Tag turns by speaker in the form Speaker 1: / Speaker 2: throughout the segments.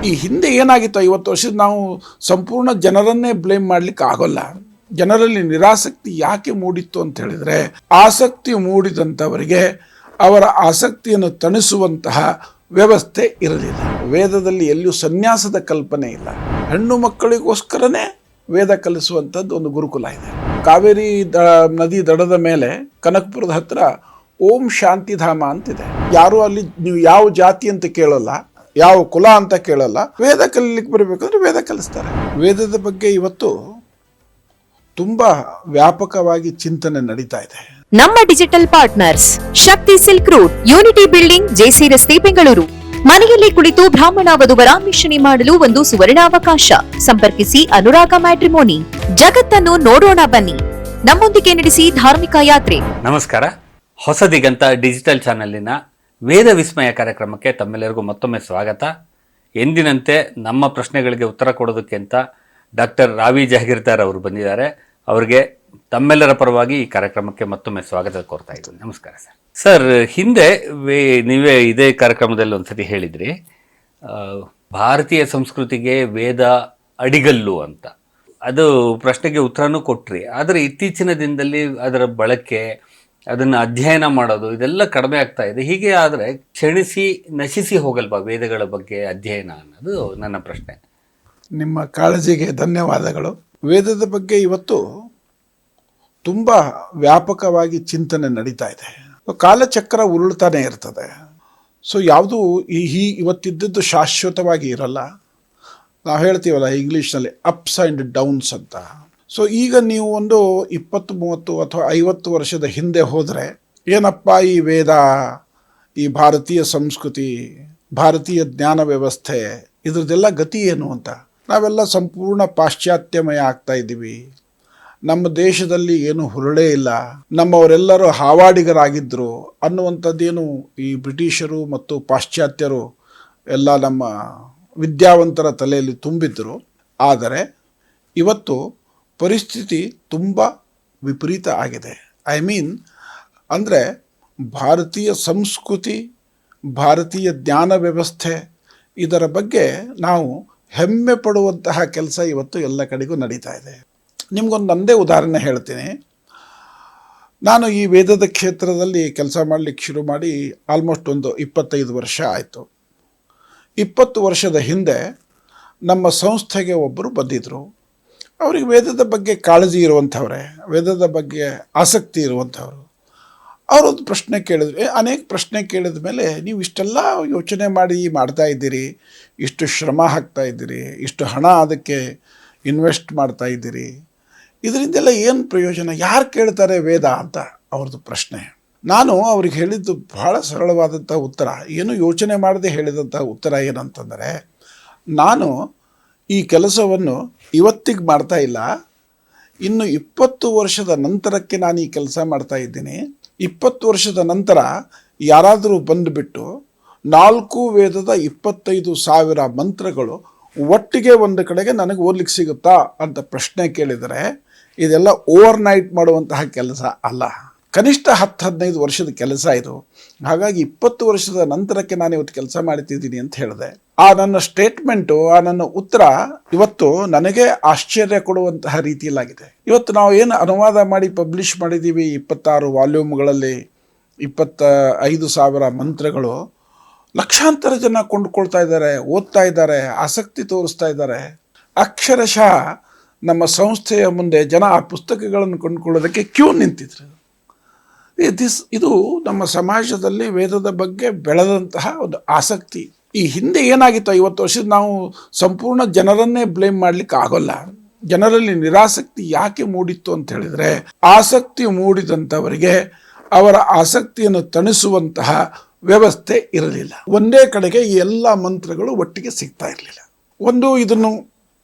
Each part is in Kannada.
Speaker 1: ಈ ಹಿಂದೆ ಏನಾಗಿತ್ತು 50 ವರ್ಷದ ನಾವು ಸಂಪೂರ್ಣ ಜನರನ್ನೇ ಬ್ಲೇಮ್ ಮಾಡ್ಲಿಕ್ಕೆ ಆಗೋಲ್ಲ. ಜನರಲ್ಲಿ ನಿರಾಸಕ್ತಿ ಯಾಕೆ ಮೂಡಿತ್ತು ಅಂತ ಹೇಳಿದ್ರೆ, ಆಸಕ್ತಿ ಮೂಡಿದಂಥವರಿಗೆ ಅವರ ಆಸಕ್ತಿಯನ್ನು ತಣಿಸುವಂತಹ ವ್ಯವಸ್ಥೆ ಇರಲಿಲ್ಲ. ವೇದದಲ್ಲಿ ಎಲ್ಲಿಯೂ ಸನ್ಯಾಸದ ಕಲ್ಪನೆ ಇಲ್ಲ. ಹೆಣ್ಣು ಮಕ್ಕಳಿಗೋಸ್ಕರನೇ ವೇದ ಕಲಿಸುವಂಥದ್ದು ಒಂದು ಗುರುಕುಲ ಇದೆ. ಕಾವೇರಿ ನದಿ ದಡದ ಮೇಲೆ ಕನಕಪುರದ ಹತ್ರ ಓಂ ಶಾಂತಿಧಾಮ ಅಂತಿದೆ. ಯಾರು ಅಲ್ಲಿ ನೀವು ಯಾವ ಜಾತಿ ಅಂತ ಕೇಳಲ್ಲ, ಯಾವ ಕುಲ ಅಂತ ಕೇಳಲ್ಲ. ವೇದ ಕಲೀಲಿಕ್ಕೆ ಬರಬೇಕಂದ್ರೆ ವೇದ ಕಲಿಸ್ತಾರೆ. ವೇದದ ಬಗ್ಗೆ ಇವತ್ತು ತುಂಬಾ ವ್ಯಾಪಕವಾಗಿ ಚಿಂತನೆ ನಡೀತಾ ಇದೆ.
Speaker 2: ನಮ್ಮ digital partners Shakti silk route, unity building, JC ರಸ್ತೆ, ಬೆಂಗಳೂರು. ಮನೆಯಲ್ಲಿ ಕುಳಿತು ಬ್ರಾಹ್ಮಣ ವಧುವರ ಮಿಶ್ರಣೆ ಮಾಡಲು ಒಂದು ಸುವರ್ಣಾವಕಾಶ. ಸಂಪರ್ಕಿಸಿ ಅನುರಾಗ ಮ್ಯಾಟ್ರಿಮೋನಿ. ಜಗತ್ತನ್ನು ನೋಡೋಣ ಬನ್ನಿ, ನಮ್ಮೊಂದಿಗೆ ನಡೆಸಿ ಧಾರ್ಮಿಕ ಯಾತ್ರೆ.
Speaker 3: ನಮಸ್ಕಾರ. ಹೊಸ ದಿಗಂತ ಡಿಜಿಟಲ್ ಚಾನೆಲಿನ ವೇದ ವಿಸ್ಮಯ ಕಾರ್ಯಕ್ರಮಕ್ಕೆ ತಮ್ಮೆಲ್ಲರಿಗೂ ಮತ್ತೊಮ್ಮೆ ಸ್ವಾಗತ. ಎಂದಿನಂತೆ ನಮ್ಮ ಪ್ರಶ್ನೆಗಳಿಗೆ ಉತ್ತರ ಕೊಡೋದಕ್ಕೆ ಅಂತ ಡಾಕ್ಟರ್ ರಾವಿ ಜಹಗೀರ್ದಾರ್ ಅವರು ಬಂದಿದ್ದಾರೆ. ಅವರಿಗೆ ತಮ್ಮೆಲ್ಲರ ಪರವಾಗಿ ಈ ಕಾರ್ಯಕ್ರಮಕ್ಕೆ ಮತ್ತೊಮ್ಮೆ ಸ್ವಾಗತ ಕೋರ್ತಾ ಇದ್ದೀನಿ. ನಮಸ್ಕಾರ ಸರ್. ಸರ್, ಹಿಂದೆ ನೀವೇ ಇದೇ ಕಾರ್ಯಕ್ರಮದಲ್ಲಿ ಒಂದ್ಸತಿ ಹೇಳಿದ್ರಿ, ಭಾರತೀಯ ಸಂಸ್ಕೃತಿಗೆ ವೇದ ಅಡಿಗಲ್ಲು ಅಂತ. ಅದು ಪ್ರಶ್ನೆಗೆ ಉತ್ತರನೂ ಕೊಟ್ರಿ. ಆದರೆ ಇತ್ತೀಚಿನ ದಿನದಲ್ಲಿ ಅದರ ಬಳಕೆ, ಅದನ್ನು ಅಧ್ಯಯನ ಮಾಡೋದು ಇದೆಲ್ಲ ಕಡಿಮೆ ಆಗ್ತಾ ಇದೆ. ಹೀಗೆ ಆದರೆ ಕ್ಷಣಿಸಿ ನಶಿಸಿ ಹೋಗಲ್ವಾ ವೇದಗಳ ಬಗ್ಗೆ ಅಧ್ಯಯನ ಅನ್ನೋದು ನನ್ನ ಪ್ರಶ್ನೆ.
Speaker 1: ನಿಮ್ಮ ಕಾಳಜಿಗೆ ಧನ್ಯವಾದಗಳು. ವೇದದ ಬಗ್ಗೆ ಇವತ್ತು ತುಂಬ ವ್ಯಾಪಕವಾಗಿ ಚಿಂತನೆ ನಡೀತಾ ಇದೆ. ಕಾಲಚಕ್ರ ಉರುಳ್ತಾನೆ ಇರ್ತದೆ. ಸೊ ಯಾವುದು ಇವತ್ತಿದ್ದದ್ದು ಶಾಶ್ವತವಾಗಿ ಇರಲ್ಲ. ನಾವು ಹೇಳ್ತೀವಲ್ಲ ಇಂಗ್ಲೀಷ್ನಲ್ಲಿ ಅಪ್ಸ್ ಆ್ಯಂಡ್ ಡೌನ್ಸ್ ಅಂತ. ಸೊ ಈಗ ನೀವು ಒಂದು 20, 30 ಅಥವಾ 50 ವರ್ಷದ ಹಿಂದೆ ಹೋದರೆ, ಏನಪ್ಪ ಈ ವೇದ, ಈ ಭಾರತೀಯ ಸಂಸ್ಕೃತಿ, ಭಾರತೀಯ ಜ್ಞಾನ ವ್ಯವಸ್ಥೆ, ಇದ್ರದ್ದೆಲ್ಲ ಗತಿ ಏನು ಅಂತ. ನಾವೆಲ್ಲ ಸಂಪೂರ್ಣ ಪಾಶ್ಚಾತ್ಯಮಯ ಆಗ್ತಾ ಇದ್ದೀವಿ. ನಮ್ಮ ದೇಶದಲ್ಲಿ ಏನು ಹುರುಳೇ ಇಲ್ಲ, ನಮ್ಮವರೆಲ್ಲರೂ ಹಾವಾಡಿಗರಾಗಿದ್ದರು ಅನ್ನುವಂಥದ್ದೇನು ಈ ಬ್ರಿಟಿಷರು ಮತ್ತು ಪಾಶ್ಚಾತ್ಯರು ಎಲ್ಲ ನಮ್ಮ ವಿದ್ಯಾವಂತರ ತಲೆಯಲ್ಲಿ ತುಂಬಿದ್ದರು. ಆದರೆ ಇವತ್ತು ಪರಿಸ್ಥಿತಿ ತುಂಬ ವಿಪರೀತ ಆಗಿದೆ. ಅಂದರೆ ಭಾರತೀಯ ಸಂಸ್ಕೃತಿ, ಭಾರತೀಯ ಜ್ಞಾನ ವ್ಯವಸ್ಥೆ, ಇದರ ಬಗ್ಗೆ ನಾವು ಹೆಮ್ಮೆ ಪಡುವಂತಹ ಕೆಲಸ ಇವತ್ತು ಎಲ್ಲ ಕಡೆಗೂ ನಡೀತಾ ಇದೆ. ನಿಮಗೊಂದು ನಂದೇ ಉದಾಹರಣೆ ಹೇಳ್ತೀನಿ. ನಾನು ಈ ವೇದದ ಕ್ಷೇತ್ರದಲ್ಲಿ ಕೆಲಸ ಮಾಡಲಿಕ್ಕೆ ಶುರು ಮಾಡಿ ಆಲ್ಮೋಸ್ಟ್ ಒಂದು 25 ವರ್ಷ ಆಯಿತು. 20 ವರ್ಷದ ಹಿಂದೆ ನಮ್ಮ ಸಂಸ್ಥೆಗೆ ಒಬ್ಬರು ಬಂದಿದ್ದರು. ಅವರಿಗೆ ವೇದದ ಬಗ್ಗೆ ಕಾಳಜಿ ಇರುವಂಥವ್ರೆ, ವೇದದ ಬಗ್ಗೆ ಆಸಕ್ತಿ ಇರುವಂಥವ್ರು. ಅವರೊಂದು ಪ್ರಶ್ನೆ ಕೇಳಿದ್ರು. ಅನೇಕ ಪ್ರಶ್ನೆ ಕೇಳಿದ ಮೇಲೆ, ನೀವು ಇಷ್ಟೆಲ್ಲ ಯೋಚನೆ ಮಾಡ್ತಾ ಇದ್ದೀರಿ, ಇಷ್ಟು ಶ್ರಮ ಹಾಕ್ತಾ ಇದ್ದೀರಿ, ಇಷ್ಟು ಹಣ ಅದಕ್ಕೆ ಇನ್ವೆಸ್ಟ್ ಮಾಡ್ತಾ ಇದ್ದೀರಿ, ಇದರಿಂದೆಲ್ಲ ಏನು ಪ್ರಯೋಜನ, ಯಾರು ಕೇಳ್ತಾರೆ ವೇದ ಅಂತ ಅವ್ರದ್ದು ಪ್ರಶ್ನೆ. ನಾನು ಅವ್ರಿಗೆ ಹೇಳಿದ್ದು ಬಹಳ ಸರಳವಾದಂಥ ಉತ್ತರ, ಏನು ಯೋಚನೆ ಮಾಡದೆ ಹೇಳಿದಂಥ ಉತ್ತರ ಏನಂತಂದರೆ, ನಾನು ಈ ಕೆಲಸವನ್ನು ಇವತ್ತಿಗೆ ಮಾಡ್ತಾ ಇಲ್ಲ, ಇನ್ನು 20 ವರ್ಷದ ನಂತರಕ್ಕೆ ನಾನು ಈ ಕೆಲಸ ಮಾಡ್ತಾ ಇದ್ದೀನಿ. 20 ವರ್ಷದ ನಂತರ ಯಾರಾದರೂ ಬಂದುಬಿಟ್ಟು 4 ವೇದದ 25,000 ಮಂತ್ರಗಳು ಒಟ್ಟಿಗೆ ಒಂದು ಕಡೆಗೆ ನನಗೆ ಓದ್ಲಿಕ್ಕೆ ಸಿಗುತ್ತಾ ಅಂತ ಪ್ರಶ್ನೆ ಕೇಳಿದರೆ, ಇದೆಲ್ಲ ಓವರ್ನೈಟ್ ಮಾಡುವಂತಹ ಕೆಲಸ ಅಲ್ಲ. ಕನಿಷ್ಠ 10-15 ವರ್ಷದ ಕೆಲಸ ಇದು. ಹಾಗಾಗಿ 20 ವರ್ಷದ ನಂತರಕ್ಕೆ ನಾನು ಇವತ್ತು ಕೆಲಸ ಮಾಡ್ತಿದ್ದೀನಿ ಅಂತ ಹೇಳಿದೆ. ಆ ನನ್ನ ಸ್ಟೇಟ್ಮೆಂಟು, ಆ ನನ್ನ ಉತ್ತರ ಇವತ್ತು ನನಗೆ ಆಶ್ಚರ್ಯ ಕೊಡುವಂತಹ ರೀತಿಯಲ್ಲಾಗಿದೆ. ಇವತ್ತು ನಾವು ಏನು ಅನುವಾದ ಮಾಡಿ ಪಬ್ಲಿಷ್ ಮಾಡಿದ್ದೀವಿ 26 ವಾಲ್ಯೂಮ್ಗಳಲ್ಲಿ 25,000 ಮಂತ್ರಗಳು, ಲಕ್ಷಾಂತರ ಜನ ಕೊಂಡುಕೊಳ್ತಾ ಇದ್ದಾರೆ, ಓದ್ತಾ ಇದ್ದಾರೆ, ಆಸಕ್ತಿ ತೋರಿಸ್ತಾ ಇದ್ದಾರೆ. ಅಕ್ಷರಶಃ ನಮ್ಮ ಸಂಸ್ಥೆಯ ಮುಂದೆ ಜನ ಆ ಪುಸ್ತಕಗಳನ್ನು ಕೊಂಡುಕೊಳ್ಳೋದಕ್ಕೆ ಕ್ಯೂ ನಿಂತಿದ್ರು. ಇದು ನಮ್ಮ ಸಮಾಜದಲ್ಲಿ ವೇದದ ಬಗ್ಗೆ ಬೆಳೆದಂತಹ ಒಂದು ಆಸಕ್ತಿ. ಈ ಹಿಂದೆ ಏನಾಗಿತ್ತು 50 ವರ್ಷದ ನಾವು ಸಂಪೂರ್ಣ ಜನರನ್ನೇ ಬ್ಲೇಮ್ ಮಾಡ್ಲಿಕ್ಕೆ ಆಗೋಲ್ಲ. ಜನರಲ್ಲಿ ನಿರಾಸಕ್ತಿ ಯಾಕೆ ಮೂಡಿತ್ತು ಅಂತ ಹೇಳಿದ್ರೆ, ಆಸಕ್ತಿ ಮೂಡಿದಂಥವರಿಗೆ ಅವರ ಆಸಕ್ತಿಯನ್ನು ತಣಿಸುವಂತಹ ವ್ಯವಸ್ಥೆ ಇರಲಿಲ್ಲ. ಒಂದೇ ಕಡೆಗೆ ಈ ಎಲ್ಲ ಮಂತ್ರಗಳು ಒಟ್ಟಿಗೆ ಸಿಗ್ತಾ ಇರಲಿಲ್ಲ. ಇದನ್ನು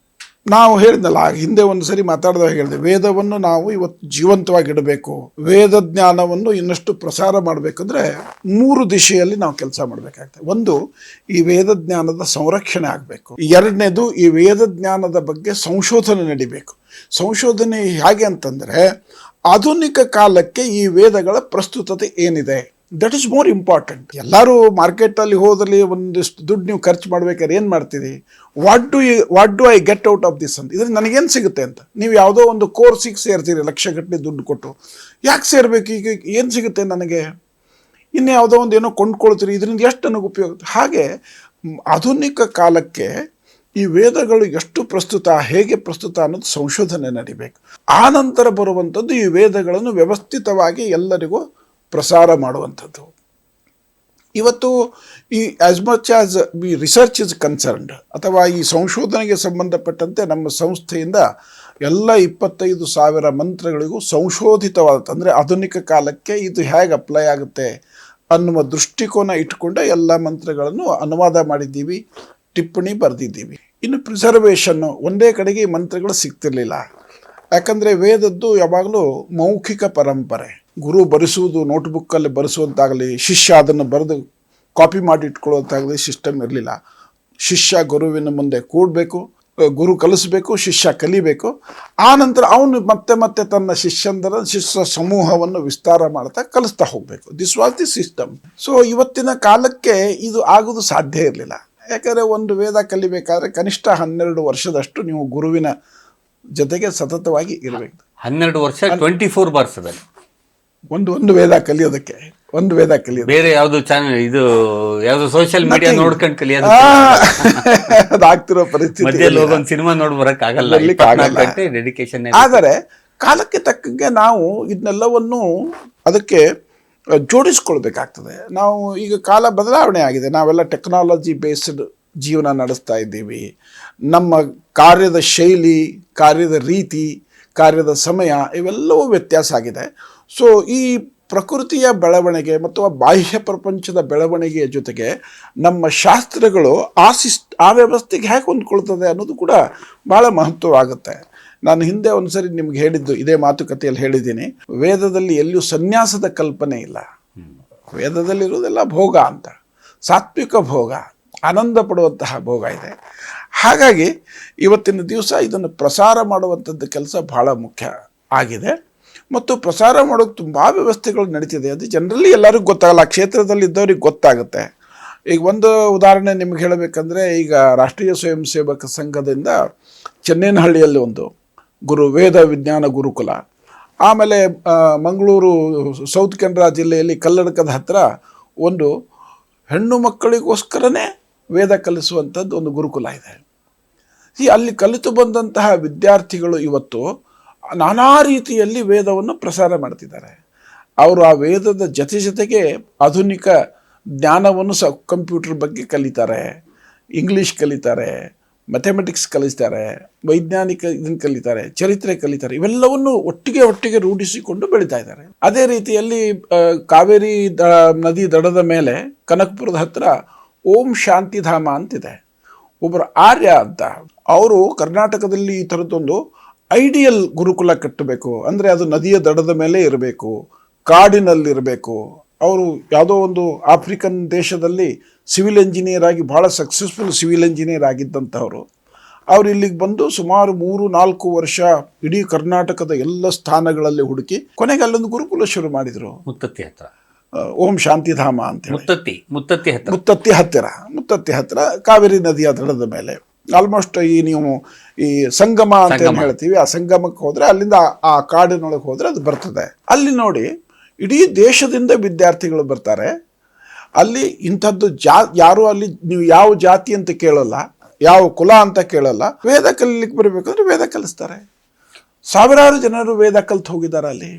Speaker 1: ನಾವು ಹೇಳಿದ್ನಲ್ಲ, ಹಿಂದೆ ಒಂದು ಸರಿ ಮಾತಾಡಿದಾಗ ಹೇಳಿದೆ, ವೇದವನ್ನು ನಾವು ಇವತ್ತು ಜೀವಂತವಾಗಿಡಬೇಕು, ವೇದ ಜ್ಞಾನವನ್ನು ಇನ್ನಷ್ಟು ಪ್ರಸಾರ ಮಾಡಬೇಕಂದ್ರೆ 3 ದಿಶೆಯಲ್ಲಿ ನಾವು ಕೆಲಸ ಮಾಡಬೇಕಾಗ್ತದೆ. ಒಂದು, ಈ ವೇದ ಜ್ಞಾನದ ಸಂರಕ್ಷಣೆ ಆಗಬೇಕು. 2ನೇದು, ಈ ವೇದ ಜ್ಞಾನದ ಬಗ್ಗೆ ಸಂಶೋಧನೆ ನಡಿಬೇಕು. ಸಂಶೋಧನೆ ಹೇಗೆ ಅಂತಂದರೆ, ಆಧುನಿಕ ಕಾಲಕ್ಕೆ ಈ ವೇದಗಳ ಪ್ರಸ್ತುತತೆ ಏನಿದೆ, ದಟ್ ಈಸ್ ಮೋರ್ ಇಂಪಾರ್ಟೆಂಟ್. ಎಲ್ಲರೂ ಮಾರ್ಕೆಟಲ್ಲಿ ಹೋದಲ್ಲಿ ಒಂದಿಷ್ಟು ದುಡ್ಡು ನೀವು ಖರ್ಚು ಮಾಡ್ಬೇಕಾದ್ರೆ ಏನು ಮಾಡ್ತೀರಿ, what do I get out of this ಅಂತ, ಇದರಿಂದ ನನಗೇನು ಸಿಗುತ್ತೆ ಅಂತ. ನೀವು ಯಾವುದೋ ಒಂದು ಕೋರ್ಸಿಗೆ ಸೇರ್ತೀರಿ ಲಕ್ಷಗಟ್ಟಲೆ ದುಡ್ಡು ಕೊಟ್ಟು, ಯಾಕೆ ಸೇರಬೇಕು, ಈಗ ಏನು ಸಿಗುತ್ತೆ ನನಗೆ, ಇನ್ನು ಯಾವುದೋ ಒಂದು ಏನೋ ಕೊಂಡ್ಕೊಳ್ತೀರಿ, ಇದರಿಂದ ಎಷ್ಟು ನನಗೆ ಉಪಯೋಗ. ಹಾಗೆ ಆಧುನಿಕ ಕಾಲಕ್ಕೆ ಈ ವೇದಗಳು ಎಷ್ಟು ಪ್ರಸ್ತುತ, ಹೇಗೆ ಪ್ರಸ್ತುತ ಅನ್ನೋದು ಸಂಶೋಧನೆ ನಡಿಬೇಕು. ಆ ನಂತರ ಬರುವಂಥದ್ದು ಈ ವೇದಗಳನ್ನು ವ್ಯವಸ್ಥಿತವಾಗಿ ಎಲ್ಲರಿಗೂ ಪ್ರಸಾರ ಮಾಡುವಂಥದ್ದು. ಇವತ್ತು ಈ as much as we research is concerned, ಅಥವಾ ಈ ಸಂಶೋಧನೆಗೆ ಸಂಬಂಧಪಟ್ಟಂತೆ ನಮ್ಮ ಸಂಸ್ಥೆಯಿಂದ ಎಲ್ಲ 25,000 ಮಂತ್ರಗಳಿಗೂ ಸಂಶೋಧಿತವಾದ, ಅಂದರೆ ಆಧುನಿಕ ಕಾಲಕ್ಕೆ ಇದು ಹೇಗೆ ಅಪ್ಲೈ ಆಗುತ್ತೆ ಅನ್ನುವ ದೃಷ್ಟಿಕೋನ ಇಟ್ಕೊಂಡ ಎಲ್ಲ ಮಂತ್ರಗಳನ್ನು ಅನುವಾದ ಮಾಡಿದ್ದೀವಿ, ಟಿಪ್ಪಣಿ ಬರೆದಿದ್ದೀವಿ. ಇನ್ನು ಪ್ರಿಸರ್ವೇಷನ್ನು, ಒಂದೇ ಕಡೆಗೆ ಈ ಮಂತ್ರಗಳು ಸಿಗ್ತಿರ್ಲಿಲ್ಲ. ಯಾಕಂದರೆ ವೇದದ್ದು ಯಾವಾಗಲೂ ಮೌಖಿಕ ಪರಂಪರೆ. ಗುರು ಬರೆಸುವುದು, ನೋಟ್ಬುಕ್ಕಲ್ಲಿ ಬರೆಸುವಂತಾಗಲಿ, ಶಿಷ್ಯ ಅದನ್ನು ಬರೆದು ಕಾಪಿ ಮಾಡಿ ಇಟ್ಕೊಳ್ಳೋಂತಾಗಲಿ ಸಿಸ್ಟಮ್ ಇರಲಿಲ್ಲ. ಶಿಷ್ಯ ಗುರುವಿನ ಮುಂದೆ ಕೂಡಬೇಕು, ಗುರು ಕಲಿಸ್ಬೇಕು, ಶಿಷ್ಯ ಕಲಿಬೇಕು. ಆ ನಂತರ ಅವನು ಮತ್ತೆ ತನ್ನ ಶಿಷ್ಯ ಸಮೂಹವನ್ನು ವಿಸ್ತಾರ ಮಾಡ್ತಾ ಕಲಿಸ್ತಾ ಹೋಗಬೇಕು. This was the system. So ಇವತ್ತಿನ ಕಾಲಕ್ಕೆ ಇದು ಆಗೋದು ಸಾಧ್ಯ ಇರಲಿಲ್ಲ. ಯಾಕಂದರೆ ಒಂದು ವೇದ ಕಲಿಬೇಕಾದ್ರೆ ಕನಿಷ್ಠ 12 ವರ್ಷದಷ್ಟು ನೀವು ಗುರುವಿನ ಜೊತೆಗೆ ಸತತವಾಗಿ ಇರಬೇಕು.
Speaker 3: 12 ವರ್ಷ 24 ವರ್ಷದಲ್ಲಿ
Speaker 1: ಒಂದು ವೇದ ಕಲಿಯೋದಕ್ಕೆ, ಒಂದು ವೇದ ಕಲಿಯೋದು.
Speaker 3: ಬೇರೆ ಯಾವ್ದು ಚಾನಲ್, ಇದು ಯಾವ್ದು ಸೋಷಿಯಲ್ ಮೀಡಿಯಾ ನೋಡ್ಕೊಂಡು ಕಲಿಯೋದು
Speaker 1: ಅದಾಗ್ತಿರೋ ಪರಿಸ್ಥಿತಿ.
Speaker 3: ಮಧ್ಯದಲ್ಲಿ ಹೋಗೊಂದು ಸಿನಿಮಾ ನೋಡಿ ಬರಕ್ ಆಗಲ್ಲ, 24 ಗಂಟೆ ಡೆಡಿಕೇಶನ್.
Speaker 1: ಆದರೆ ಕಾಲಕ್ಕೆ ತಕ್ಕಂಗೆ ನಾವು ಇದನ್ನೆಲ್ಲವನ್ನು ಅದಕ್ಕೆ ಜೋಡಿಸ್ಕೊಳ್ಬೇಕಾಗ್ತದೆ. ನಾವು ಈಗ ಕಾಲ ಬದಲಾವಣೆ ಆಗಿದೆ, ನಾವೆಲ್ಲ ಟೆಕ್ನಾಲಜಿ ಬೇಸ್ಡ್ ಜೀವನ ನಡೆಸ್ತಾ ಇದ್ದೀವಿ. ನಮ್ಮ ಕಾರ್ಯದ ಶೈಲಿ, ಕಾರ್ಯದ ರೀತಿ, ಕಾರ್ಯದ ಸಮಯ ಇವೆಲ್ಲವೂ ವ್ಯತ್ಯಾಸ ಆಗಿದೆ. ಸೊ ಈ ಪ್ರಕೃತಿಯ ಬೆಳವಣಿಗೆ ಮತ್ತು ಬಾಹ್ಯ ಪ್ರಪಂಚದ ಬೆಳವಣಿಗೆಯ ಜೊತೆಗೆ ನಮ್ಮ ಶಾಸ್ತ್ರಗಳು ಆ ವ್ಯವಸ್ಥೆಗೆ ಹೇಗೆ ಹೊಂದ್ಕೊಳ್ತದೆ ಅನ್ನೋದು ಕೂಡ ಭಾಳ ಮಹತ್ವವಾಗುತ್ತೆ. ನಾನು ಹಿಂದೆ ಒಂದ್ಸರಿ ನಿಮ್ಗೆ ಹೇಳಿದ್ದು, ಇದೇ ಮಾತುಕತೆಯಲ್ಲಿ ಹೇಳಿದ್ದೀನಿ, ವೇದದಲ್ಲಿ ಎಲ್ಲಿಯೂ ಸನ್ಯಾಸದ ಕಲ್ಪನೆ ಇಲ್ಲ. ವೇದದಲ್ಲಿರುವುದೆಲ್ಲ ಭೋಗ ಅಂತ, ಸಾತ್ವಿಕ ಭೋಗ, ಆನಂದ ಪಡುವಂತಹ ಭೋಗ ಇದೆ. ಹಾಗಾಗಿ ಇವತ್ತಿನ ದಿವಸ ಇದನ್ನು ಪ್ರಸಾರ ಮಾಡುವಂಥದ್ದು ಕೆಲಸ ಬಹಳ ಮುಖ್ಯ ಆಗಿದೆ. ಮತ್ತು ಪ್ರಸಾರ ಮಾಡೋಕ್ಕೆ ತುಂಬ ವ್ಯವಸ್ಥೆಗಳು ನಡೀತಿದೆ. ಅದು ಜನರಲ್ಲಿ ಎಲ್ಲರಿಗೂ ಗೊತ್ತಾಗಲ್ಲ, ಕ್ಷೇತ್ರದಲ್ಲಿ ಇದ್ದವ್ರಿಗೆ ಗೊತ್ತಾಗುತ್ತೆ. ಈಗ ಒಂದು ಉದಾಹರಣೆ ನಿಮ್ಗೆ ಹೇಳಬೇಕಂದ್ರೆ, ಈಗ ರಾಷ್ಟ್ರೀಯ ಸ್ವಯಂ ಸೇವಕ ಸಂಘದಿಂದ ಚೆನ್ನೇನಹಳ್ಳಿಯಲ್ಲಿ ಒಂದು ವೇದ ವಿಜ್ಞಾನ ಗುರುಕುಲ, ಆಮೇಲೆ ಮಂಗಳೂರು ಸೌತ್ ಕೆನರಾ ಜಿಲ್ಲೆಯಲ್ಲಿ ಕಲ್ಲಡ್ಕದ ಹತ್ತಿರ ಒಂದು ಹೆಣ್ಣು ಮಕ್ಕಳಿಗೋಸ್ಕರನೇ ವೇದ ಕಲಿಸುವಂಥದ್ದು ಒಂದು ಗುರುಕುಲ ಇದೆ. ಅಲ್ಲಿ ಕಲಿತು ಬಂದಂತಹ ವಿದ್ಯಾರ್ಥಿಗಳು ಇವತ್ತು ನಾನಾ ರೀತಿಯಲ್ಲಿ ವೇದವನ್ನು ಪ್ರಸಾರ ಮಾಡ್ತಿದ್ದಾರೆ. ಅವರು ಆ ವೇದದ ಜೊತೆಗೆ ಆಧುನಿಕ ಜ್ಞಾನವನ್ನು ಕಂಪ್ಯೂಟರ್ ಬಗ್ಗೆ ಕಲಿತಾರೆ, ಇಂಗ್ಲೀಷ್ ಕಲಿತಾರೆ, ಮ್ಯಾಥಮೆಟಿಕ್ಸ್ ಕಲಿಸ್ತಾರೆ, ವೈಜ್ಞಾನಿಕ ಇದನ್ನು ಕಲಿತಾರೆ, ಚರಿತ್ರೆ ಕಲಿತಾರೆ. ಇವೆಲ್ಲವನ್ನು ಒಟ್ಟಿಗೆ ರೂಢಿಸಿಕೊಂಡು ಬೆಳೀತಾ ಇದ್ದಾರೆ. ಅದೇ ರೀತಿಯಲ್ಲಿ ಕಾವೇರಿ ನದಿ ದಡದ ಮೇಲೆ ಕನಕಪುರದ ಹತ್ರ ಓಂ ಶಾಂತಿಧಾಮ ಅಂತಿದೆ. ಒಬ್ಬರು ಆರ್ಯ ಅಂತ, ಅವರು ಕರ್ನಾಟಕದಲ್ಲಿ ಈ ಥರದ್ದೊಂದು ಐಡಿಯಲ್ ಗುರುಕುಲ ಕಟ್ಟಬೇಕು ಅಂದರೆ ಅದು ನದಿಯ ದಡದ ಮೇಲೆ ಇರಬೇಕು, ಕಾಡಿನಲ್ಲಿರಬೇಕು. ಅವರು ಯಾವುದೋ ಒಂದು ಆಫ್ರಿಕನ್ ದೇಶದಲ್ಲಿ ಸಿವಿಲ್ ಇಂಜಿನಿಯರ್ ಆಗಿ ಭಾಳ ಸಕ್ಸಸ್ಫುಲ್ ಸಿವಿಲ್ ಇಂಜಿನಿಯರ್ ಆಗಿದ್ದಂಥವ್ರು. ಅವರು ಇಲ್ಲಿಗೆ ಬಂದು ಸುಮಾರು 3-4 ವರ್ಷ ಇಡೀ ಕರ್ನಾಟಕದ ಎಲ್ಲ ಸ್ಥಾನಗಳಲ್ಲಿ ಹುಡುಕಿ ಕೊನೆಗೆ ಅಲ್ಲೊಂದು ಗುರುಕುಲ ಶುರು ಮಾಡಿದರು.
Speaker 3: ಮುತ್ತತ್ತಿ ಹತ್ರ
Speaker 1: ಓಂ ಶಾಂತಿಧಾಮ ಅಂತ. ಮುತ್ತತ್ತಿ ಹತ್ತಿರ ಕಾವೇರಿ ನದಿಯ ದಡದ ಮೇಲೆ ಆಲ್ಮೋಸ್ಟ್ ಈ ಸಂಗಮ ಅಂತ ಏನು ಹೇಳ್ತೀವಿ, ಆ ಸಂಗಮಕ್ಕೆ ಹೋದರೆ ಅಲ್ಲಿಂದ ಆ ಕಾಡಿನೊಳಗೆ ಹೋದರೆ ಅದು ಬರ್ತದೆ. ಅಲ್ಲಿ ನೋಡಿ ಇಡೀ ದೇಶದಿಂದ ವಿದ್ಯಾರ್ಥಿಗಳು ಬರ್ತಾರೆ. ಅಲ್ಲಿ ಇಂಥದ್ದು ಯಾರು ಅಲ್ಲಿ ನೀವು ಯಾವ ಜಾತಿ ಅಂತ ಕೇಳಲ್ಲ, ಯಾವ ಕುಲ ಅಂತ ಕೇಳಲ್ಲ. ವೇದ ಕಲೀಲಿಕ್ಕೆ ಬರಬೇಕಂದ್ರೆ ವೇದ ಕಲಿಸ್ತಾರೆ. ಸಾವಿರಾರು ಜನರು ವೇದ ಕಲಿತು ಹೋಗಿದ್ದಾರೆ ಅಲ್ಲಿ.